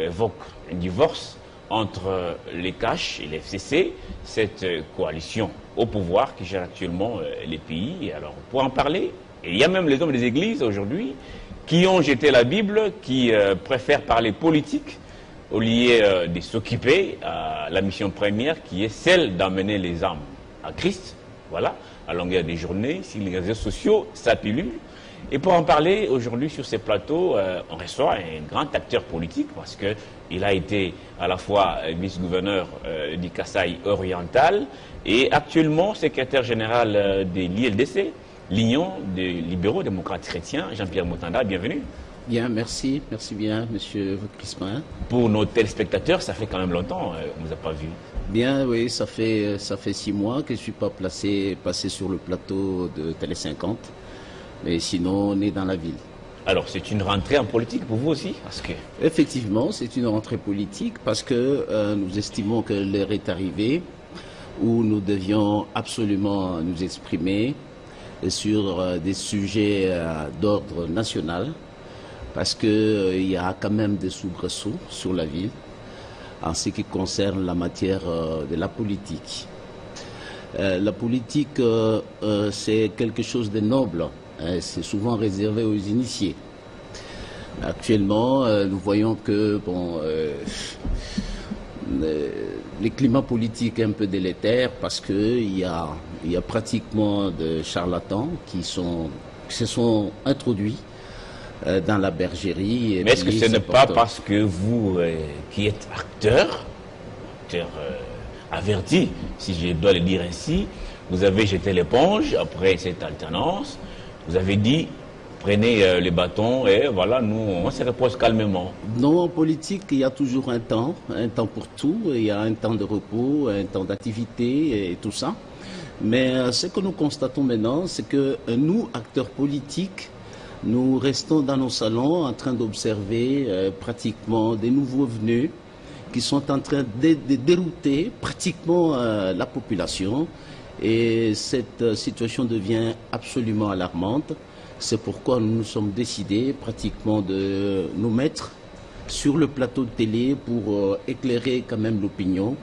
évoque un divorce entre les Cash et les FCC, cette coalition au pouvoir qui gère actuellement les pays. Et alors, pour en parler, il y a même les hommes des églises aujourd'hui qui ont jeté la Bible, qui préfèrent parler politique au lieu de s'occuper à la mission première qui est celle d'amener les âmes à Christ. Voilà, à longueur des journées, si les réseaux sociaux, ça pilule. Et pour en parler aujourd'hui sur ces plateaux, on reçoit un grand acteur politique parce qu'il a été à la fois vice-gouverneur du Kasaï oriental et actuellement secrétaire général de l'ILDC, l'Union des libéraux démocrates chrétiens. Jean-Pierre Moutanda, bienvenue. Bien, merci. Merci bien, monsieur Crispin. Pour nos téléspectateurs, ça fait quand même longtemps, on ne vous a pas vu. Bien, oui, ça fait 6 mois que je ne suis pas passé sur le plateau de Télé 50. Mais sinon, on est dans la ville. Alors, c'est une rentrée en politique pour vous aussi parce que... Effectivement, c'est une rentrée politique parce que nous estimons que l'heure est arrivée où nous devions absolument nous exprimer sur des sujets d'ordre national parce qu'il y a quand même des soubresauts sur la ville en ce qui concerne la matière de la politique. La politique, c'est quelque chose de noble. C'est souvent réservé aux initiés. Actuellement, nous voyons que le climat politique est un peu délétère parce qu'il y a pratiquement de charlatans qui se sont introduits dans la bergerie. Mais est-ce que ce n'est pas parce que vous, qui êtes acteur averti, si je dois le dire ainsi, vous avez jeté l'éponge après cette alternance? Vous avez dit, prenez les bâtons et voilà, nous, on se repose calmement. Non, en politique, il y a toujours un temps pour tout. Il y a un temps de repos, un temps d'activité et tout ça. Mais ce que nous constatons maintenant, c'est que nous, acteurs politiques, nous restons dans nos salons en train d'observer pratiquement des nouveaux venus qui sont en train de dérouter pratiquement la population. Et cette situation devient absolument alarmante. C'est pourquoi nous nous sommes décidés pratiquement de nous mettre sur le plateau de télé pour éclairer quand même l'opinion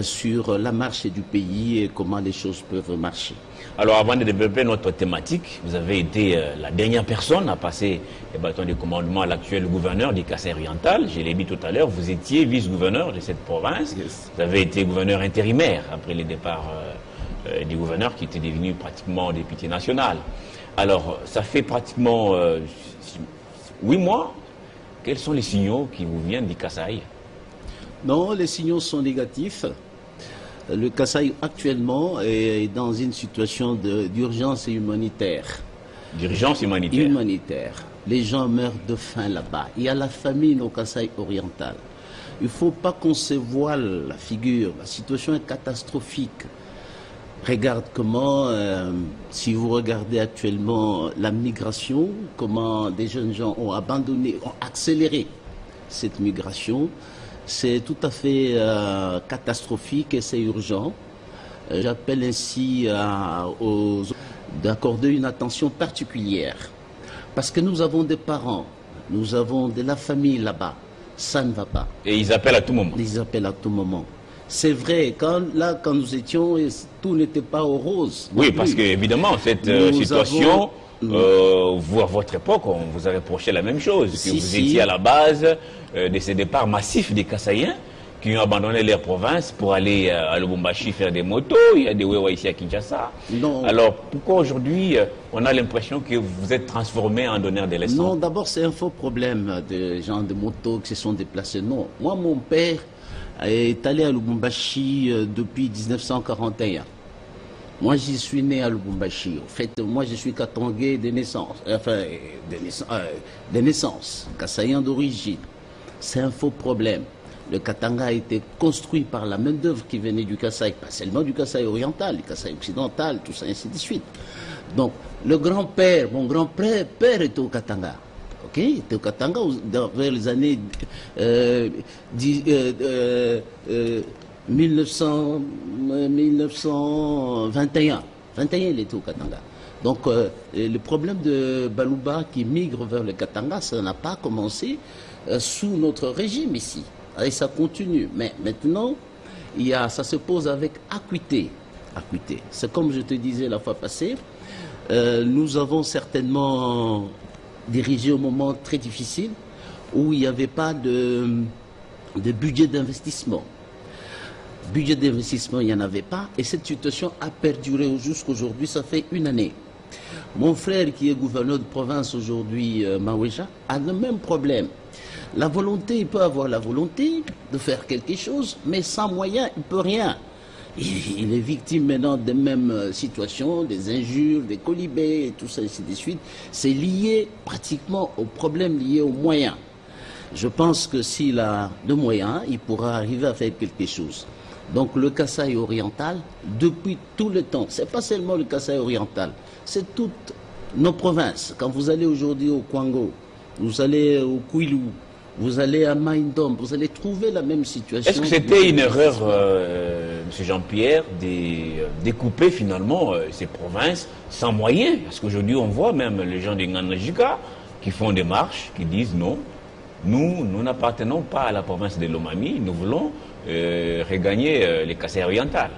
sur la marche du pays et comment les choses peuvent marcher. Alors avant de développer notre thématique, vous avez été la dernière personne à passer les bâtons de commandement à l'actuel gouverneur du Kasaï oriental. Je l'ai dit tout à l'heure, vous étiez vice-gouverneur de cette province. Yes. Vous avez été gouverneur intérimaire après le départ du gouverneur qui était devenu pratiquement député national. Alors, ça fait pratiquement 8 mois. Quels sont les signaux qui vous viennent du Kasaï? Non, les signaux sont négatifs. Le Kasaï actuellement est dans une situation d'urgence humanitaire. D'urgence humanitaire? Humanitaire. Les gens meurent de faim là-bas. Il y a la famine au Kasaï oriental. Il ne faut pas qu'on se voile la figure. La situation est catastrophique. Regarde comment, si vous regardez actuellement la migration, comment des jeunes gens ont abandonné, ont accéléré cette migration, c'est tout à fait catastrophique et c'est urgent. J'appelle ainsi d'accorder une attention particulière. Parce que nous avons des parents, nous avons de la famille là-bas, ça ne va pas. Et ils appellent à tout moment? Ils appellent à tout moment. C'est vrai, quand nous étions, tout n'était pas au rose. Oui, parce que évidemment, cette situation, vous, à votre époque, on vous a reproché la même chose, que vous étiez à la base de ces départs massifs des Kasaïens qui ont abandonné leur province pour aller à Lubumbashi faire des motos. Il y a des Wewa ici à Kinshasa. Non. Alors, pourquoi aujourd'hui, on a l'impression que vous êtes transformé en donneur de leçons? Non, d'abord, c'est un faux problème de gens de motos qui se sont déplacés. Non, moi, mon père est allé à Lubumbashi depuis 1941. Moi, j'y suis né à Lubumbashi. En fait, moi, je suis Katangais de naissance. Enfin, de naissance. Kasaïen d'origine. C'est un faux problème. Le Katanga a été construit par la main-d'œuvre qui venait du Kasaï, pas seulement du Kasaï oriental, du Kasaï occidental, tout ça, ainsi de suite. Donc, le grand-père, mon grand-père était au Katanga. Ok, il était au Katanga vers les années 1921. 21, il était au Katanga. Donc, le problème de Balouba qui migre vers le Katanga, ça n'a pas commencé sous notre régime ici. Et ça continue. Mais maintenant, ça se pose avec acuité. C'est comme je te disais la fois passée, nous avons certainement dirigé un moment très difficile où il n'y avait pas de budget d'investissement. Budget d'investissement, il n'y en avait pas. Et cette situation a perduré jusqu'aujourd'hui. Ça fait une année. Mon frère, qui est gouverneur de province aujourd'hui, Maweja, a le même problème. La volonté, il peut avoir la volonté de faire quelque chose, mais sans moyens, il ne peut rien. Il est victime maintenant des mêmes situations, des injures, des colibés et tout ça, et ainsi de suite. C'est lié pratiquement aux problèmes liés aux moyens. Je pense que s'il a de moyens, il pourra arriver à faire quelque chose. Donc le Kasaï oriental, depuis tout le temps, ce n'est pas seulement le Kasaï oriental, c'est toutes nos provinces. Quand vous allez aujourd'hui au Kwango, vous allez au Kwilu, vous allez à Maïndom, vous allez trouver la même situation. Est-ce que c'était une erreur, M. Jean-Pierre, de découper finalement ces provinces sans moyens? Parce qu'aujourd'hui, on voit même les gens de Ngandajika qui font des marches, qui disent non, nous n'appartenons pas à la province de Lomami, nous voulons regagner les Kasaï orientales.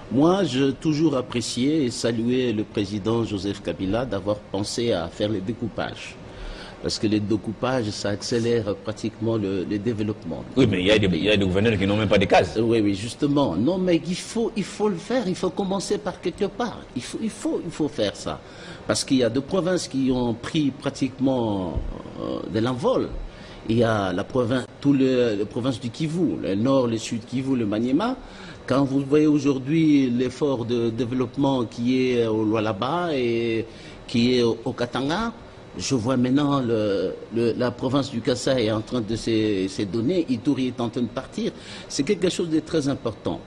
Moi, j'ai toujours apprécié et salué le président Joseph Kabila d'avoir pensé à faire le découpage. Parce que les découpages, ça accélère pratiquement le développement. Oui, mais il y a des gouverneurs qui n'ont même pas de cases. Oui, justement. Non, mais il faut le faire. Il faut commencer par quelque part. Il faut faire ça. Parce qu'il y a deux provinces qui ont pris pratiquement de l'envol. Il y a la province, les provinces du Kivu, le nord, le sud Kivu, le Maniema. Quand vous voyez aujourd'hui l'effort de développement qui est au Lualaba et qui est au Katanga, je vois maintenant la province du Kasaï est en train de se donner, Ituri est en train de partir. C'est quelque chose de très important.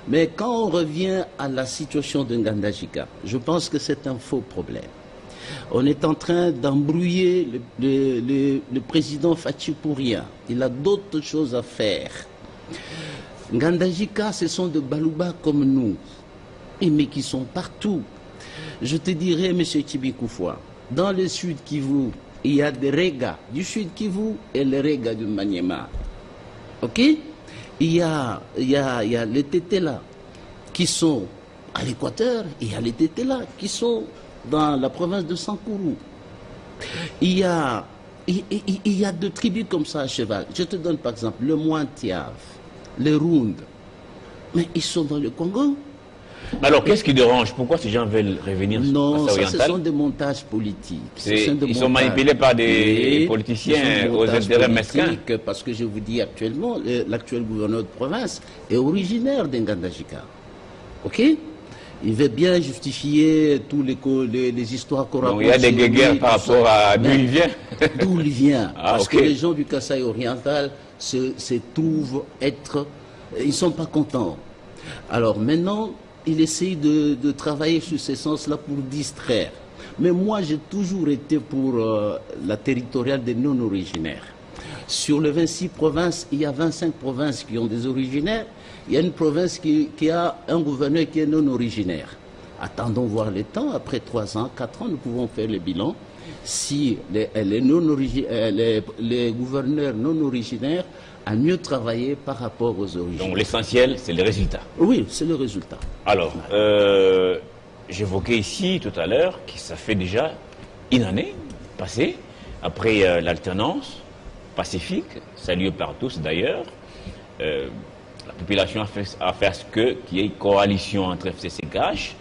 Mais quand on revient à la situation de Ngandajika, je pense que c'est un faux problème. On est en train d'embrouiller le président Fachi pour rien. Il a d'autres choses à faire. Ngandajika, ce sont de Balouba comme nous, mais qui sont partout. Je te dirais, M. Tibikoufwa, dans le sud Kivu, il y a des Rega du sud Kivu et les Rega du Maniema. Ok? Il y a les Tétéla qui sont à l'équateur, il y a les Tétéla qui sont dans la province de Sankourou. Il y a deux tribus comme ça à cheval. Je te donne par exemple le Mointiave, les Roundes. Mais ils sont dans le Congo. Alors, qu'est-ce qui dérange? Pourquoi ces gens veulent revenir Non, à ça, ce sont des montages politiques. Ils sont manipulés par des politiciens aux intérêts mesquins. Parce que je vous dis actuellement, l'actuel gouverneur de province est originaire d'Ngandajika. Ok? Il veut bien justifier tous les histoires qu'on raconte. Donc il y a des guéguerres par rapport à d'où il vient. D'où il vient. Parce okay. que les gens du Kasaï oriental se trouvent être... Ils ne sont pas contents. Alors maintenant, il essaye de travailler sur ce sens-là pour distraire. Mais moi, j'ai toujours été pour la territoriale des non-originaires. Sur les 26 provinces, il y a 25 provinces qui ont des originaires. Il y a une province qui a un gouverneur qui est non-originaire. Attendons voir le temps. Après 3 ans, 4 ans, nous pouvons faire le bilan. Si les gouverneurs non-originaires ont mieux travaillé par rapport aux originaires. Donc l'essentiel, c'est le résultat. Oui, c'est le résultat. Alors, j'évoquais ici tout à l'heure que ça fait déjà une année passée, après l'alternance pacifique, saluée par tous d'ailleurs. La population a fait ce qu'il y ait une coalition entre FCC-CACH.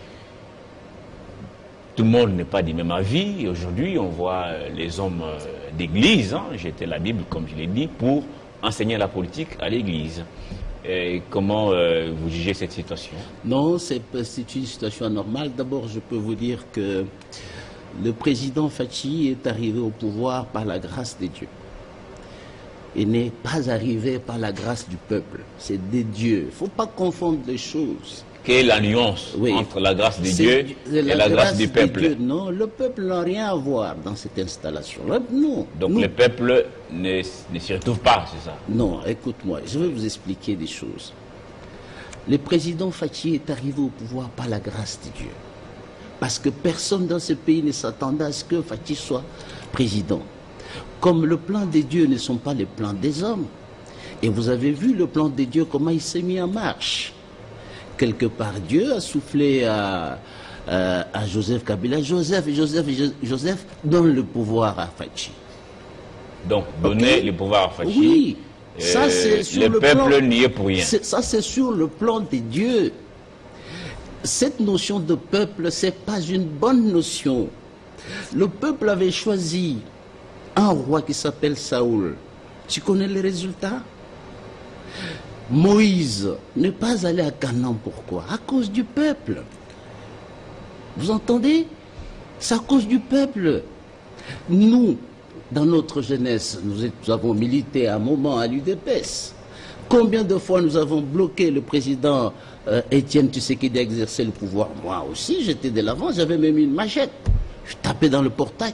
Tout le monde n'est pas du même avis. Aujourd'hui, on voit les hommes d'église, jeter la Bible, comme je l'ai dit, pour enseigner la politique à l'église. Comment vous jugez cette situation? Non, c'est une situation anormale. D'abord, je peux vous dire que le président Fachi est arrivé au pouvoir par la grâce de Dieu. Il n'est pas arrivé par la grâce du peuple, c'est de Dieu. Il ne faut pas confondre les choses. Quelle est la nuance entre la grâse de Dieu et la grâce du peuple? Non, le peuple n'a rien à voir dans cette installation. Non. Donc le peuple ne s'y retrouve pas, c'est ça? Non, écoute-moi, je vais vous expliquer des choses. Le président Fachi est arrivé au pouvoir par la grâce de Dieu. Parce que personne dans ce pays ne s'attendait à ce que Fachi soit président. Comme le plan des dieux ne sont pas les plans des hommes. Et vous avez vu le plan des dieux, comment il s'est mis en marche. Quelque part, Dieu a soufflé à Joseph Kabila. Joseph donne le pouvoir à Fachi. Donc, donner le pouvoir à Fachi. Oui, ça c'est sur le peuple n'y est pour rien. Ça c'est sur le plan des dieux. Cette notion de peuple, c'est pas une bonne notion. Le peuple avait choisi un roi qui s'appelle Saoul. Tu connais les résultats? Moïse n'est pas allé à Canaan, pourquoi? À cause du peuple. Vous entendez? C'est à cause du peuple. Nous, dans notre jeunesse, nous avons milité à un moment à l'UDPS. Combien de fois nous avons bloqué le président Étienne Tshisekedi d'exercer le pouvoir? Moi aussi, j'étais de l'avant, j'avais même une machette. Je tapais dans le portail,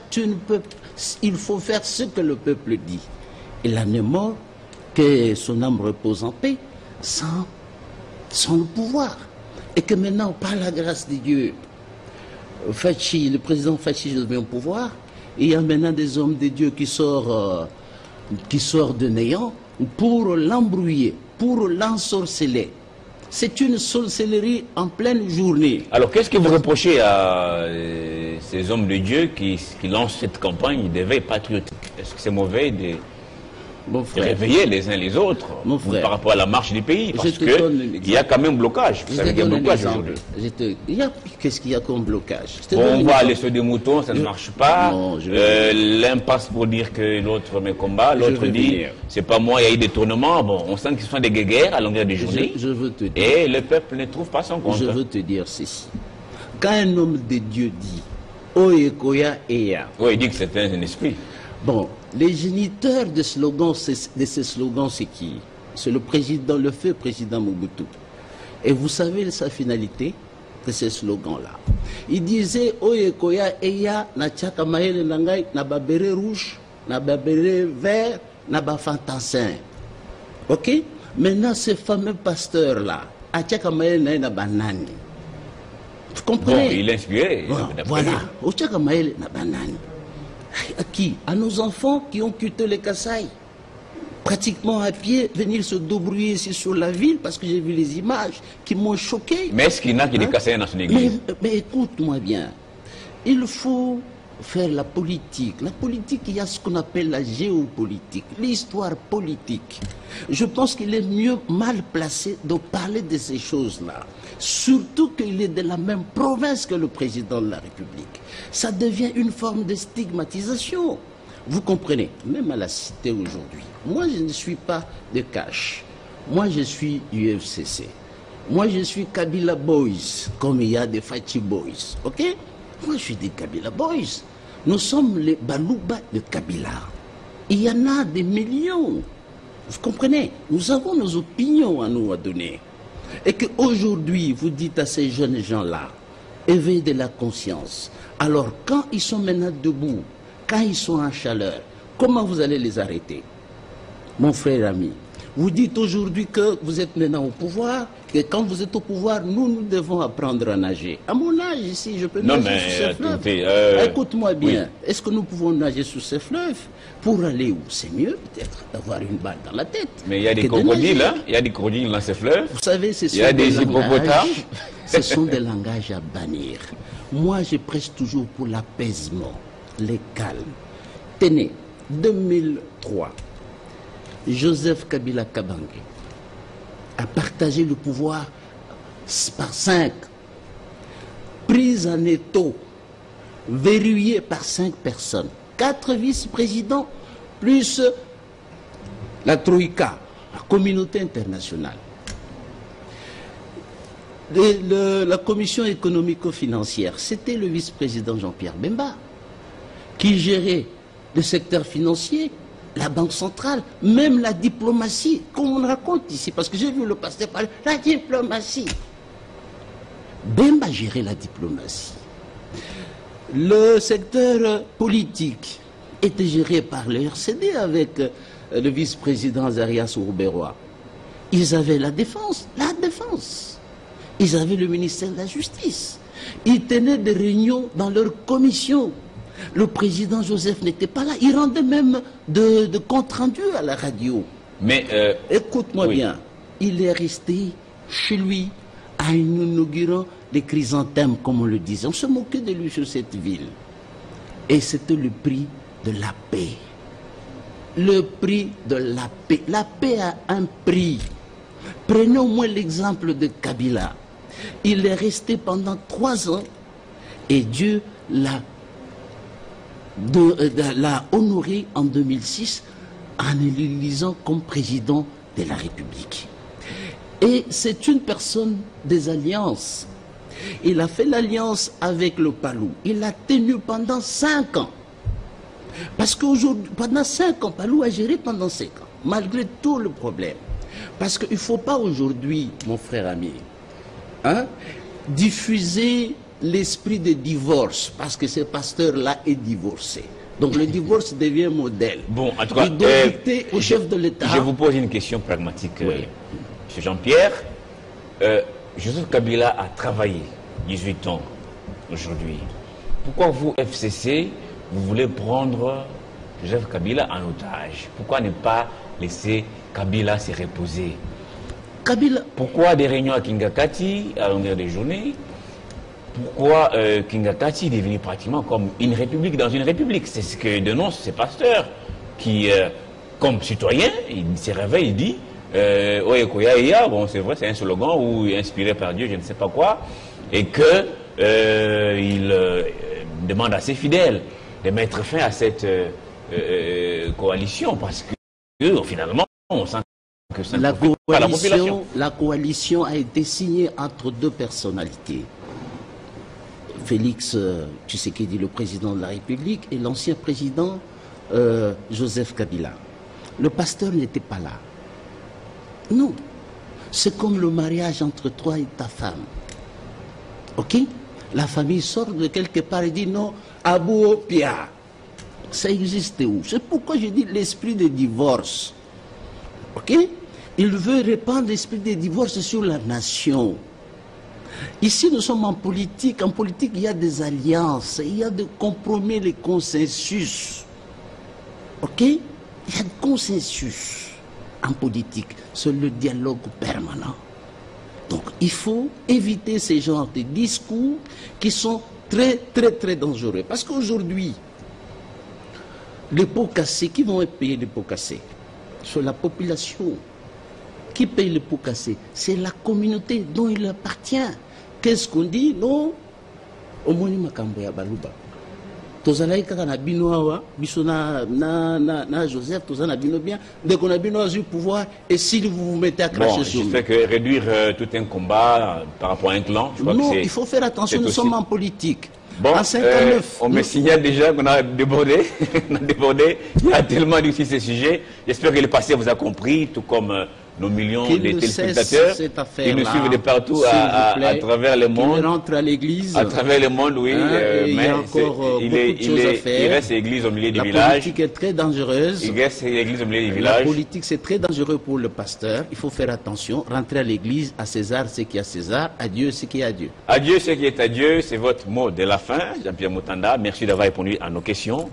il faut faire ce que le peuple dit. Il en est mort, que son âme repose en paix, sans le pouvoir. Et que maintenant, par la grâce de Dieu, Fachi, le président Fachi devient au pouvoir, et il y a maintenant des hommes de Dieu qui sortent de néant pour l'embrouiller, pour l'ensorceler. C'est une sorcellerie en pleine journée. Alors, qu'est-ce que vous reprochez à ces hommes de Dieu qui lancent cette campagne d'éveil patriotique? Est-ce que c'est mauvais de réveiller les uns les autres par rapport à la marche du pays? Parce qu'il y a quand même blocage. Vous savez qu'il y a un blocage aujourd'hui. Qu'est-ce qu'il y a comme blocage? On va aller sur des moutons, ça ne marche pas. L'impasse pour dire que l'autre me combat, l'autre dit c'est pas moi, il y a eu des tournements. Bon, on sent qu'ils sont des guéguerres à longueur de journée. Et le peuple ne trouve pas son compte. Je veux te dire ceci. Quand un homme de Dieu dit Oyekoya Eya. Oui, il dit que c'est un esprit. Bon, les géniteurs de ces slogans, c'est qui? C'est le président, le feu président Mobutu. Et vous savez sa finalité de ces slogans-là. Il disait Oyekoya Eya na tchaka maele nangai na babere rouge, na babere vert, na bafantassin. Ok? Maintenant, ce fameux pasteur-là, à tchaka maele na banani. Vous comprenez? Bon, il est inspiré. Voilà. Au tchaka maele na banani. À qui? À nos enfants qui ont quitté les Kasaï, pratiquement à pied, venir se débrouiller ici sur la ville, parce que j'ai vu les images qui m'ont choqué. Mais est-ce qu'il y en a qui des Kasaï dans son église? Mais écoute-moi bien, il faut faire la politique. La politique, il y a ce qu'on appelle la géopolitique, l'histoire politique. Je pense qu'il est mieux mal placé de parler de ces choses-là. Surtout qu'il est de la même province que le président de la République. Ça devient une forme de stigmatisation. Vous comprenez? Même à la cité aujourd'hui. Moi, je ne suis pas de cash. Moi, je suis UFCC. Moi, je suis Kabila Boys, comme il y a des Fachi Boys. Ok? Moi, je suis des Kabila Boys. Nous sommes les Balouba de Kabila. Il y en a des millions. Vous comprenez? Nous avons nos opinions à nous à donner. Et qu'aujourd'hui, vous dites à ces jeunes gens-là, éveillez de la conscience. Alors, quand ils sont maintenant debout, quand ils sont en chaleur, comment vous allez les arrêter? Mon frère ami, vous dites aujourd'hui que vous êtes maintenant au pouvoir, que quand vous êtes au pouvoir, nous devons apprendre à nager. À mon âge ici, je peux nager sur ces fleuves. Écoute-moi bien, oui. Est-ce que nous pouvons nager sur ces fleuves? Pour aller où? C'est mieux peut-être d'avoir une balle dans la tête. Mais il y a des crocodiles, hein? Il y a des crocodiles dans ces fleuves. Vous savez, il y a des hippopotames. Ce sont des langages à bannir. Moi, je prêche toujours pour l'apaisement, le calme. Tenez, 2003. Joseph Kabila Kabange a partagé le pouvoir par 5, prise en étau, verrouillé par 5 personnes, 4 vice-présidents, plus la Troïka, la communauté internationale. La commission économico-financière, c'était le vice-président Jean-Pierre Bemba, qui gérait le secteur financier, la Banque centrale, même la diplomatie, comme on raconte ici, parce que j'ai vu le pasteur parler, la diplomatie. Bemba gérait la diplomatie. Le secteur politique était géré par le RCD avec le vice-président Zarias Ourouberois. Ils avaient la défense. Ils avaient le ministère de la Justice. Ils tenaient des réunions dans leur commission. Le président Joseph n'était pas là. Il rendait même de compte rendu à la radio. Mais écoute-moi bien, il est resté chez lui en inaugurant les chrysanthèmes, comme on le disait. On se moquait de lui sur cette ville. Et c'était le prix de la paix. Le prix de la paix. La paix a un prix. Prenez au moins l'exemple de Kabila. Il est resté pendant 3 ans et Dieu l'a honoré en 2006 en l'élisant comme président de la République. Et c'est une personne des alliances. Il a fait l'alliance avec le Palou. Il l'a tenu pendant 5 ans. Parce qu'aujourd'hui, pendant 5 ans, Palou a géré pendant 5 ans, malgré tout le problème. Parce qu'il ne faut pas aujourd'hui, mon frère ami, diffuser l'esprit de divorce, parce que ce pasteur-là est divorcé. Donc le divorce devient modèle. Bon, en tout cas, il doit dicter au chef de l'État. Je vous pose une question pragmatique, M. Jean-Pierre. Joseph Kabila a travaillé 18 ans aujourd'hui. Pourquoi vous, FCC, vous voulez prendre Joseph Kabila en otage? Pourquoi ne pas laisser Kabila se reposer? Pourquoi des réunions à Kingakati à longueur de journée? Pourquoi Kingakati est devenu pratiquement comme une république dans une république? C'est ce que dénonce ces pasteurs qui, comme citoyen, il se réveille, il dit bon, c'est vrai, c'est un slogan ou inspiré par Dieu, je ne sais pas quoi, et que il demande à ses fidèles de mettre fin à cette coalition, parce que finalement, on sent que ça ne profite pas à la population. La coalition a été signée entre 2 personnalités. Félix Tshisekedi, le président de la République, et l'ancien président Joseph Kabila. Le pasteur n'était pas là. Non. C'est comme le mariage entre toi et ta femme. Ok? La famille sort de quelque part et dit non, Abou Pia. Ça existe où? C'est pourquoi je dis l'esprit de divorce. Ok? Il veut répandre l'esprit de divorce sur la nation. Ici, nous sommes en politique. En politique, il y a des alliances, il y a des compromis, les consensus. Ok? Il y a des consensus en politique. C'est le dialogue permanent. Donc, il faut éviter ces genres de discours qui sont très, très, très dangereux. Parce qu'aujourd'hui, les pots cassés, qui vont payer les pots cassés? C'est la population. Qui paye les pots cassés? C'est la communauté dont il appartient. Qu'est-ce qu'on dit? Non. Au moins, Makamboya Baluba. Tozalaï Kakana Binoawa, Bissona, na Joseph, Tozana Bino bien. Dès qu'on a Binoa du pouvoir, et si vous vous mettez à cracher sur nous. J'espère que réduire tout un combat par rapport à un clan, je crois non, que il faut faire attention, nous sommes en politique. Bon, en 59, on me signale déjà qu'on a débordé. On a débordé. Il y a tellement de ces sujets. J'espère que le passé vous a compris, tout comme nos millions de téléspectateurs. Ils nous suivent de partout à travers le monde. Ils rentrent à l'église. À travers le monde, oui. Mais il y a encore beaucoup de choses à faire. Il reste l'église au milieu du village. La politique est très dangereuse. Il reste l'église au milieu du village. La politique, c'est très dangereux pour le pasteur. Il faut faire attention. Rentrer à l'église, à César ce qui est à César, à Dieu ce qui est à Dieu. À Dieu ce qui est à Dieu, c'est votre mot de la fin, Jean-Pierre Mutanda. Merci d'avoir répondu à nos questions.